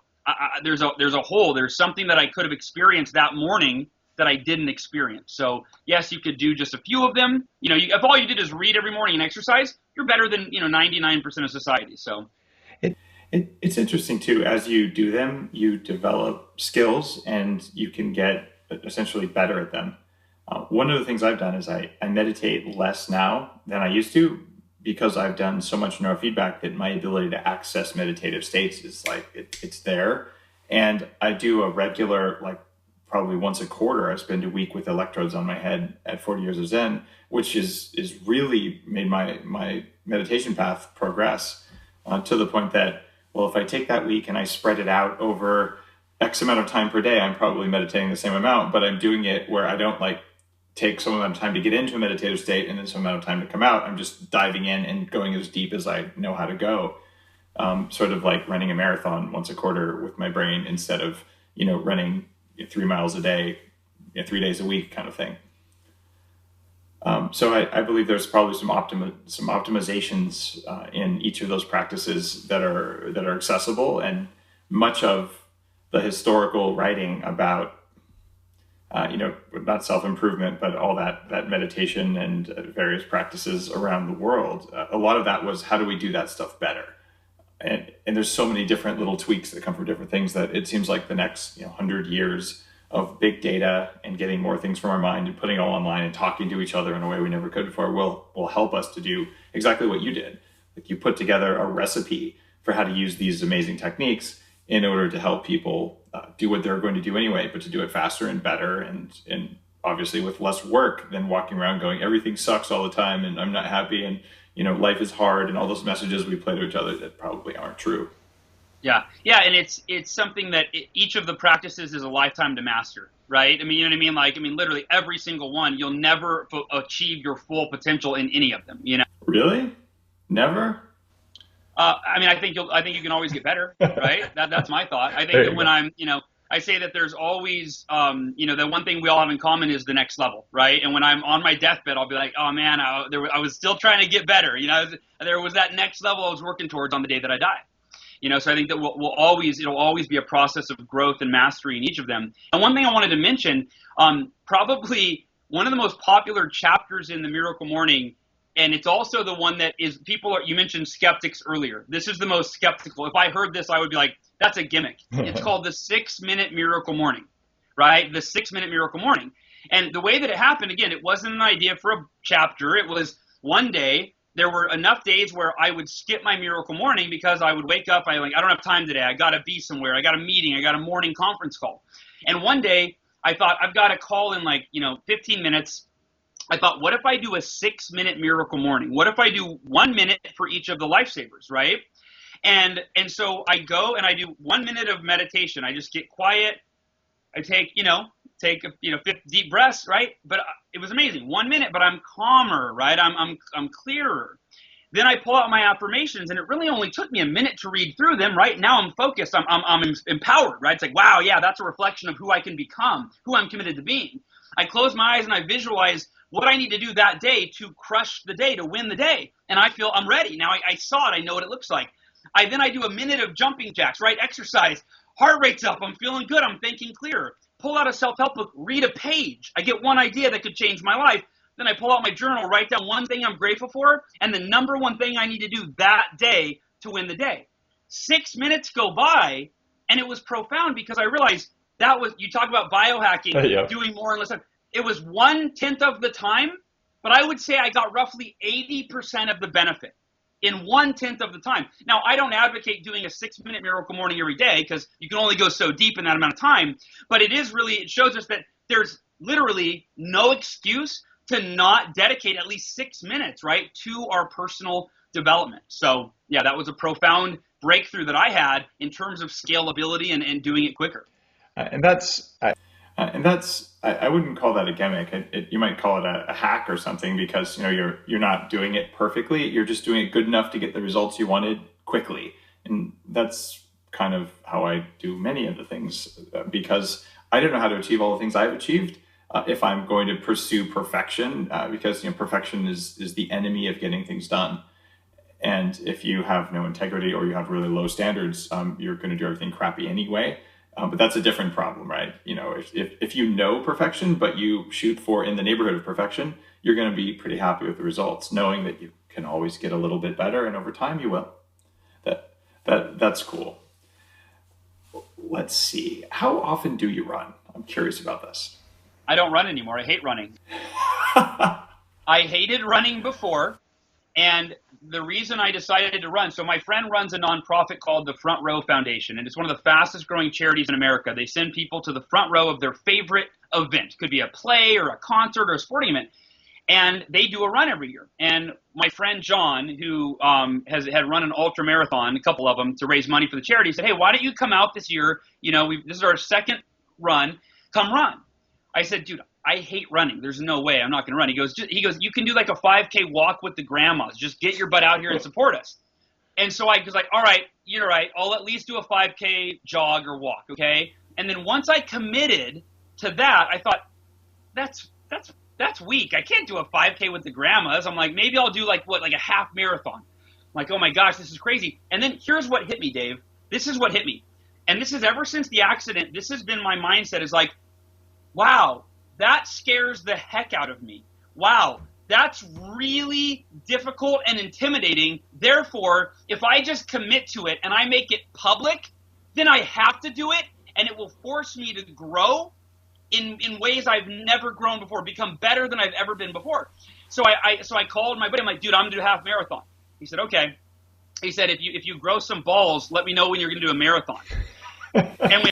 there's a hole. There's something that I could have experienced that morning that I didn't experience. So yes, you could do just a few of them. If all you did is read every morning and exercise, you're better than 99% of society. So it's interesting too. As you do them, you develop skills and you can get essentially better at them. One of the things I've done is I meditate less now than I used to, because I've done so much neurofeedback that my ability to access meditative states is it's there. And I do a regular, probably once a quarter, I spend a week with electrodes on my head at 40 Years of Zen, which is really made my meditation path progress to the point that, well, if I take that week and I spread it out over X amount of time per day, I'm probably meditating the same amount, but I'm doing it where I don't take some amount of time to get into a meditative state and then some amount of time to come out. I'm just diving in and going as deep as I know how to go. Sort of like running a marathon once a quarter with my brain instead of, running 3 miles a day, 3 days a week kind of thing. So I believe there's probably some optimizations in each of those practices that are accessible, and much of the historical writing about not self-improvement, but all that meditation and various practices around the world. A lot of that was, how do we do that stuff better? And there's so many different little tweaks that come from different things that it seems like the next 100 years of big data and getting more things from our mind and putting it all online and talking to each other in a way we never could before will help us to do exactly what you did. You put together a recipe for how to use these amazing techniques in order to help people do what they're going to do anyway, but to do it faster and better, and obviously with less work than walking around going, everything sucks all the time and I'm not happy and life is hard, and all those messages we play to each other that probably aren't true. Yeah, and it's something that each of the practices is a lifetime to master, right? I mean, you know what I mean? Literally every single one, you'll never achieve your full potential in any of them. Really? Never? I think you can always get better, right? That's my thought. I think that when I say that there's always, the one thing we all have in common is the next level, right? And when I'm on my deathbed, I'll be like, oh man, I was still trying to get better. There was that next level I was working towards on the day that I die. So I think that it'll always be a process of growth and mastery in each of them. And one thing I wanted to mention, probably one of the most popular chapters in the Miracle Morning, and it's also the one that is you mentioned Skeptics earlier. This is the most skeptical. If I heard this, I would be like, that's a gimmick. It's called the 6-Minute Miracle Morning, right? The 6-Minute Miracle Morning. And the way that it happened, again, it wasn't an idea for a chapter. It was one day. There were enough days where I would skip my Miracle Morning because I would wake up. I don't have time today. I got to be somewhere. I got a meeting. I got a morning conference call. And one day I thought, I've got to call in 15 minutes. I thought, what if I do a 6-minute Miracle Morning? What if I do 1 minute for each of the lifesavers, right? And so I go and I do 1 minute of meditation. I just get quiet. I take 50 deep breaths, right? But it was amazing. 1 minute, but I'm calmer, right? I'm clearer. Then I pull out my affirmations, and it really only took me a minute to read through them, right? Now I'm focused. I'm empowered, right? It's like, wow, yeah, that's a reflection of who I can become, who I'm committed to being. I close my eyes and I visualize what I need to do that day to crush the day, to win the day. And I feel I'm ready. Now I saw it. I know what it looks like. Then I do a minute of jumping jacks, right? Exercise. Heart rate's up. I'm feeling good. I'm thinking clearer. Pull out a self-help book, read a page. I get one idea that could change my life. Then I pull out my journal, write down one thing I'm grateful for, and the number one thing I need to do that day to win the day. 6 minutes go by, and it was profound because I realized that was, you talk about biohacking, doing more and less. It was 1/10 of the time, but I would say I got roughly 80% of the benefit in 1/10 of the time. Now, I don't advocate doing a 6-minute miracle morning every day because you can only go so deep in that amount of time, but it shows us that there's literally no excuse to not dedicate at least 6 minutes, right, to our personal development. So, yeah, that was a profound breakthrough that I had in terms of scalability and doing it quicker. I wouldn't call that a gimmick. You might call it a hack or something because you're not doing it perfectly. You're just doing it good enough to get the results you wanted quickly. And that's kind of how I do many of the things because I don't know how to achieve all the things I've achieved. If I'm going to pursue perfection, because perfection is the enemy of getting things done. And if you have no integrity or you have really low standards, you're going to do everything crappy anyway. But that's a different problem, right? If you know perfection, but you shoot for in the neighborhood of perfection, you're going to be pretty happy with the results, knowing that you can always get a little bit better, and over time you will. That's cool. Let's see. How often do you run? I'm curious about this. I don't run anymore. I hate running. I hated running before, and the reason I decided to run, so my friend runs a nonprofit called the Front Row Foundation, and it's one of the fastest growing charities in America. They send people to the front row of their favorite event. Could be a play or a concert or a sporting event. And they do a run every year. And my friend John, who had run an ultra marathon, a couple of them, to raise money for the charity, said, hey, why don't you come out this year? This is our second run. Come run. I said, dude, I hate running. There's no way I'm not going to run. He goes, you can do like a 5K walk with the grandmas. Just get your butt out here and support us. And so I was like, all right, you're right. I'll at least do a 5K jog or walk, okay? And then once I committed to that, I thought, that's weak. I can't do a 5K with the grandmas. I'm like, maybe I'll do like a half marathon. I'm like, oh my gosh, this is crazy. And then here's what hit me, Dave. This is what hit me. And this is ever since the accident, this has been my mindset is like, wow, that scares the heck out of me. Wow, that's really difficult and intimidating. Therefore, if I just commit to it and I make it public, then I have to do it, and it will force me to grow in ways I've never grown before, become better than I've ever been before. So I called my buddy. I'm like, dude, I'm going to do a half marathon. He said, okay. He said, if you grow some balls, let me know when you're going to do a marathon. And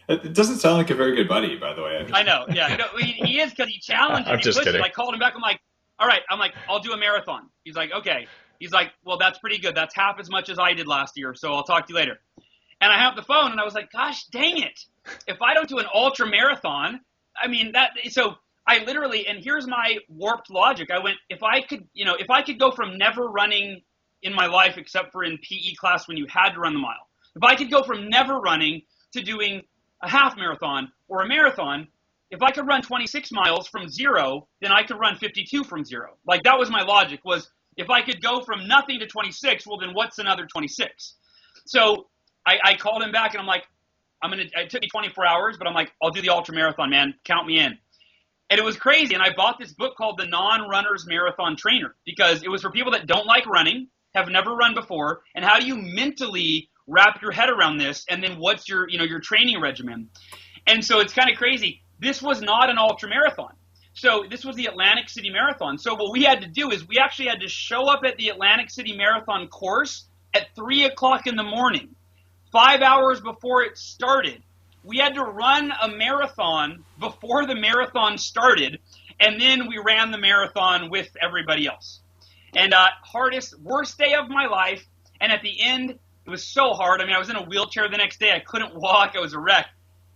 It doesn't sound like a very good buddy, by the way. I know, yeah. He is because he challenged me. I'm just kidding. I called him back. I'm like, all right. I'm like, I'll do a marathon. He's like, okay. He's like, well, that's pretty good. That's half as much as I did last year, so I'll talk to you later. And I have the phone, and I was like, gosh, dang it. If I don't do an ultra marathon, so I literally, and here's my warped logic. I went, if I could go from never running in my life except for in PE class when you had to run the mile, if I could go from never running to doing a half marathon or a marathon, if I could run 26 miles from zero, then I could run 52 from zero. Like that was my logic, was if I could go from nothing to 26, well, then what's another 26? So I called him back and I'm like, it took me 24 hours, but I'm like, I'll do the ultra marathon, man. Count me in. And it was crazy. And I bought this book called The Non-Runner's Marathon Trainer because it was for people that don't like running, have never run before, and how do you mentally wrap your head around this, and then what's your training regimen. And so it's kind of crazy. This was not an ultra marathon. So this was the Atlantic City Marathon. So what we had to do is we actually had to show up at the Atlantic City Marathon course at 3 o'clock in the morning, 5 hours before it started. We had to run a marathon before the marathon started, and then we ran the marathon with everybody else. And worst day of my life. And at the end, it was so hard. I mean, I was in a wheelchair the next day. I couldn't walk. I was a wreck.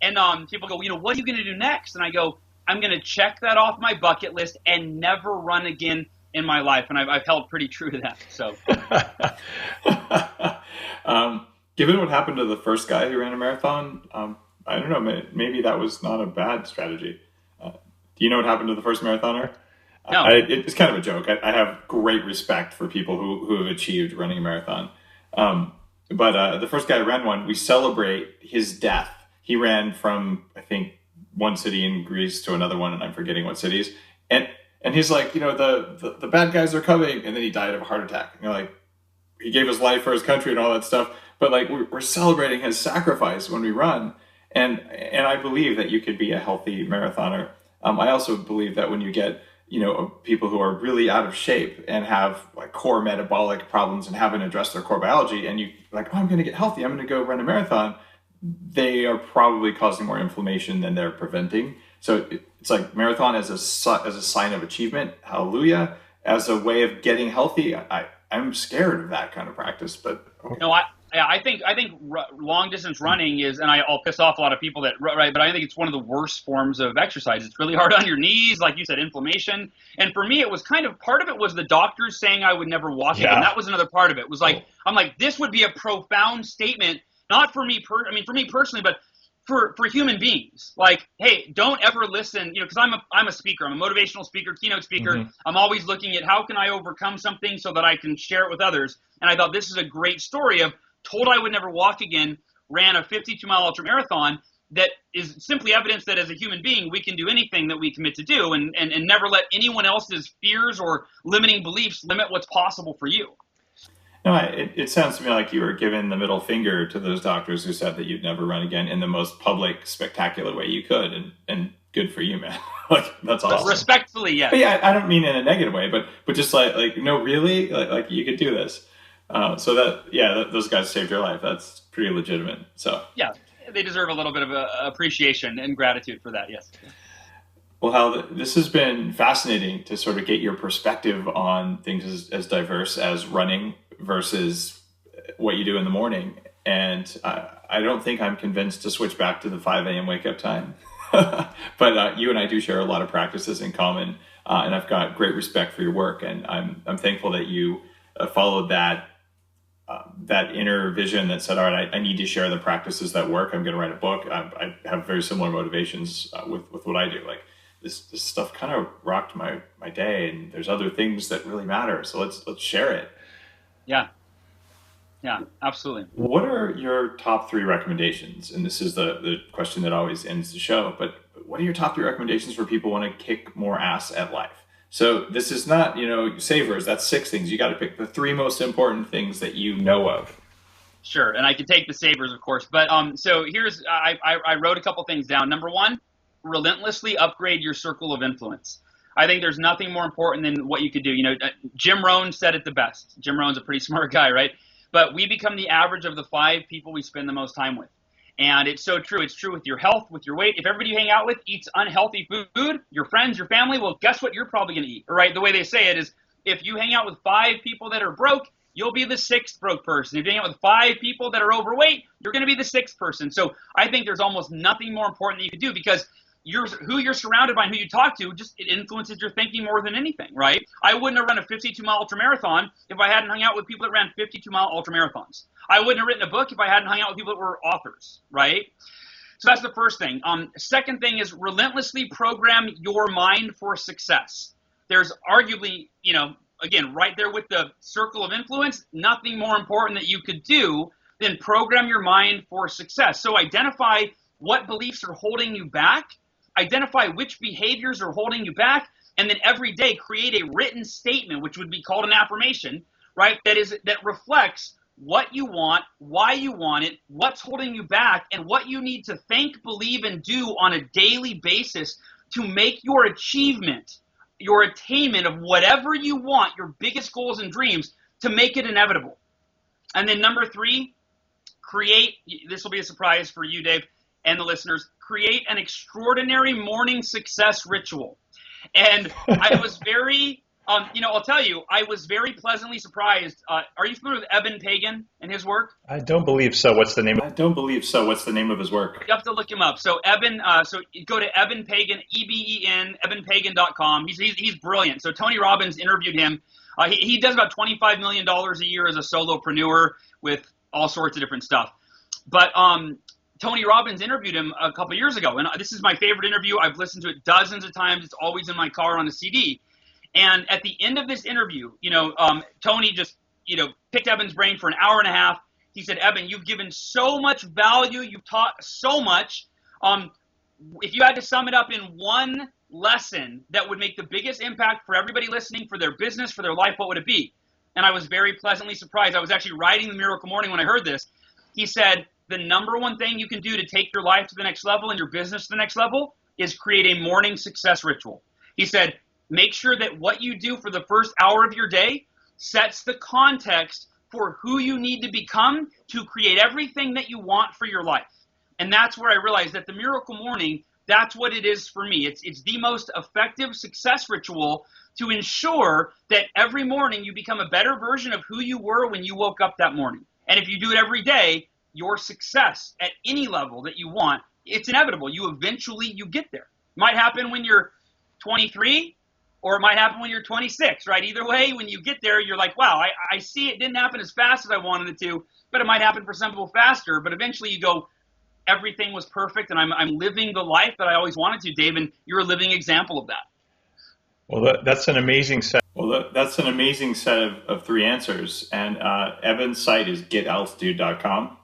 And people go, what are you going to do next? And I go, I'm going to check that off my bucket list and never run again in my life. And I've held pretty true to that. So, given what happened to the first guy who ran a marathon, I don't know, maybe that was not a bad strategy. Do you know what happened to the first marathoner? No. It's kind of a joke. I have great respect for people who have achieved running a marathon. But the first guy who ran one, we celebrate his death. He ran from, I think, one city in Greece to another one, and I'm forgetting what cities. And he's like, the bad guys are coming. And then he died of a heart attack. And you're like, he gave his life for his country and all that stuff. But like, we're celebrating his sacrifice when we run. And I believe that you could be a healthy marathoner. I also believe that when you get, people who are really out of shape and have like core metabolic problems and haven't addressed their core biology, and you like, I'm going to get healthy, I'm going to go run a marathon, they are probably causing more inflammation than they're preventing. So it's like marathon as a sign of achievement, hallelujah. As a way of getting healthy, I'm scared of that kind of practice. But no, I think long distance running is, and I'll piss off a lot of people that, right, but I think it's one of the worst forms of exercise. It's really hard on your knees, like you said, inflammation. And for me, it was kind of, part of it was the doctors saying I would never walk again. That was another part of it. It was like, I'm like, this would be a profound statement, not for me, for me personally, but for human beings. Like, hey, don't ever listen, because I'm a speaker. I'm a motivational speaker, keynote speaker. Mm-hmm. I'm always looking at how can I overcome something so that I can share it with others. And I thought this is a great story of, told I would never walk again, ran a 52-mile ultramarathon that is simply evidence that as a human being, we can do anything that we commit to do, and never let anyone else's fears or limiting beliefs limit what's possible for you. No, it sounds to me like you were giving the middle finger to those doctors who said that you'd never run again in the most public, spectacular way you could, and good for you, man. Like, that's awesome. Respectfully, yes. But yeah, I don't mean in a negative way, but just like no, really, like you could do this. So those guys saved your life. That's pretty legitimate. So yeah, they deserve a little bit of appreciation and gratitude for that. Yes. Well, Hal, this has been fascinating to sort of get your perspective on things as diverse as running versus what you do in the morning. And I don't think I'm convinced to switch back to the 5 a.m. wake up time. But you and I do share a lot of practices in common, and I've got great respect for your work. And I'm thankful that you followed that inner vision that said, all right, I need to share the practices that work. I'm going to write a book. I have very similar motivations with what I do. Like this stuff kind of rocked my day, and there's other things that really matter. So let's share it. Yeah, absolutely. What are your top 3 recommendations? And this is the question that always ends the show, but what are your top 3 recommendations for people who want to kick more ass at life? So this is not, savers. That's 6 things. You got to pick the 3 most important things that you know of. Sure, and I can take the savers, of course. But so here's, I wrote a couple things down. Number 1, relentlessly upgrade your circle of influence. I think there's nothing more important than what you could do. Jim Rohn said it the best. Jim Rohn's a pretty smart guy, right? But we become the average of the 5 people we spend the most time with. And it's so true. It's true with your health, with your weight. If everybody you hang out with eats unhealthy food, your friends, your family, well, guess what you're probably going to eat, right? The way they say it is, if you hang out with 5 people that are broke, you'll be the 6th broke person. If you hang out with 5 people that are overweight, you're going to be the 6th person. So I think there's almost nothing more important that you can do, because who you're surrounded by and who you talk to, it influences your thinking more than anything, right? I wouldn't have run a 52-mile ultramarathon if I hadn't hung out with people that ran 52-mile ultramarathons. I wouldn't have written a book if I hadn't hung out with people that were authors, right? So that's the first thing. Second thing is relentlessly program your mind for success. There's arguably, again, right there with the circle of influence, nothing more important that you could do than program your mind for success. So identify what beliefs are holding you back. Identify which behaviors are holding you back, and then every day create a written statement, which would be called an affirmation, right? That reflects what you want, why you want it, what's holding you back, and what you need to think, believe, and do on a daily basis to make your achievement, your attainment of whatever you want, your biggest goals and dreams, to make it inevitable. And then number 3, this will be a surprise for you, Dave, and the listeners, create an extraordinary morning success ritual. And I was very, I'll tell you, I was very pleasantly surprised. Are you familiar with Eben Pagan and his work? I don't believe so. What's the name? I don't believe so. What's the name of his work? You have to look him up. So Eben, so go to Eben Pagan, EBEN, ebenpagan.com. He's brilliant. So Tony Robbins interviewed him. He does about $25 million a year as a solopreneur with all sorts of different stuff. But Tony Robbins interviewed him a couple of years ago, and this is my favorite interview. I've listened to it dozens of times. It's always in my car on a CD. And at the end of this interview, Tony just, picked Eben's brain for an hour and a half. He said, Eben, you've given so much value. You've taught so much. If you had to sum it up in one lesson that would make the biggest impact for everybody listening, for their business, for their life, what would it be? And I was very pleasantly surprised. I was actually writing the Miracle Morning when I heard this. He said, the number one thing you can do to take your life to the next level and your business to the next level is create a morning success ritual. He said, make sure that what you do for the first hour of your day sets the context for who you need to become to create everything that you want for your life. And that's where I realized that the Miracle Morning, that's what it is for me. It's the most effective success ritual to ensure that every morning you become a better version of who you were when you woke up that morning. And if you do it every day, your success at any level that you want, it's inevitable. You get there. It might happen when you're 23, or it might happen when you're 26, right? Either way, when you get there, you're like, wow, I see it didn't happen as fast as I wanted it to, but it might happen for some people faster. But eventually you go, everything was perfect, and I'm living the life that I always wanted to, Dave, and you're a living example of that. Well, that's an amazing set. Well, that's an amazing set of three answers. And Eben's site is getaltitude.com.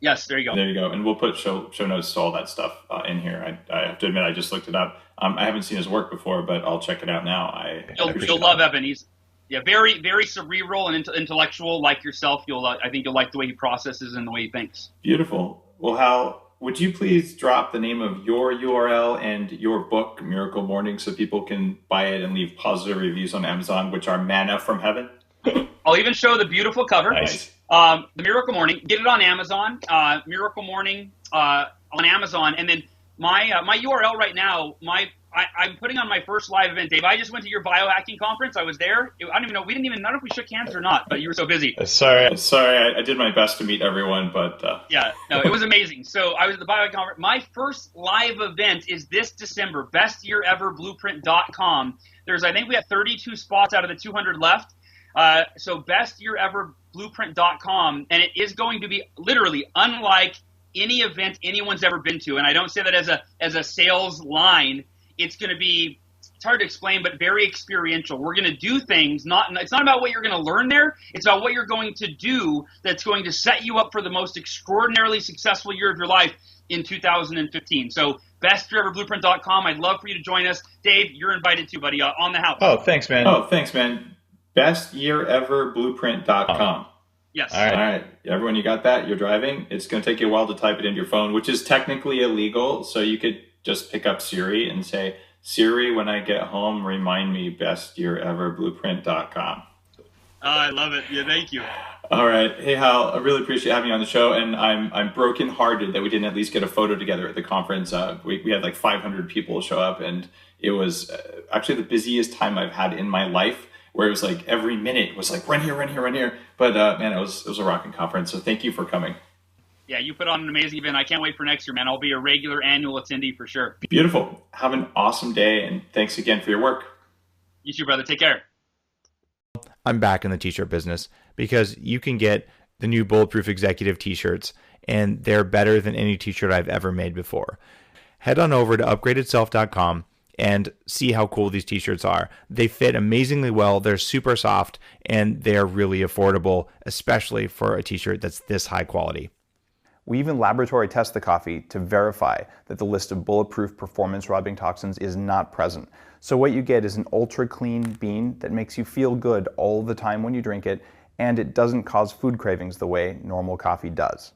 Yes, there you go. There you go. And we'll put show notes to all that stuff in here. I have to admit, I just looked it up. I haven't seen his work before, but I'll check it out now. You'll love Eben. He's very, very cerebral and intellectual like yourself. I think you'll like the way he processes and the way he thinks. Beautiful. Well, Hal, would you please drop the name of your URL and your book, Miracle Morning, so people can buy it and leave positive reviews on Amazon, which are manna from heaven? I'll even show the beautiful cover. Nice. The Miracle Morning. Get it on Amazon. Miracle Morning on Amazon. And then my URL right now, I'm putting on my first live event, Dave. I just went to your biohacking conference. I was there. I don't even know. I don't know if we shook hands or not, but you were so busy. Sorry. I did my best to meet everyone, but yeah, no, it was amazing. So I was at the biohacking conference. My first live event is this December. bestyeareverblueprint.com. I think we have 32 spots out of the 200 left. So bestyeareverblueprint.com, and it is going to be literally unlike any event anyone's ever been to. And I don't say that as a sales line. It's going to be, it's hard to explain, but very experiential. We're going to do things, it's not about what you're going to learn there. It's about what you're going to do that's going to set you up for the most extraordinarily successful year of your life in 2015. So bestyeareverblueprint.com. I'd love for you to join us. Dave, you're invited too, buddy, on the house. Oh, thanks, man. bestyeareverblueprint.com. Yes. All right. Everyone, you got that? You're driving? It's going to take you a while to type it into your phone, which is technically illegal. So you could just pick up Siri and say, Siri, when I get home, remind me bestyeareverblueprint.com. I love it. Yeah, thank you. All right. Hey, Hal, I really appreciate having you on the show. And I'm brokenhearted that we didn't at least get a photo together at the conference. We had like 500 people show up, and it was actually the busiest time I've had in my life, where it was like every minute was like, run here, run here, run here. But man, it was a rocking conference. So thank you for coming. Yeah, you put on an amazing event. I can't wait for next year, man. I'll be a regular annual attendee for sure. Beautiful. Have an awesome day, and thanks again for your work. You too, brother. Take care. I'm back in the t-shirt business because you can get the new Bulletproof Executive t-shirts, and they're better than any t-shirt I've ever made before. Head on over to upgradedself.com and see how cool these t-shirts are. They fit amazingly well. They're super soft, and they're really affordable, especially for a t-shirt that's this high quality. We even laboratory test the coffee to verify that the list of bulletproof performance-robbing toxins is not present. So what you get is an ultra-clean bean that makes you feel good all the time when you drink it, and it doesn't cause food cravings the way normal coffee does.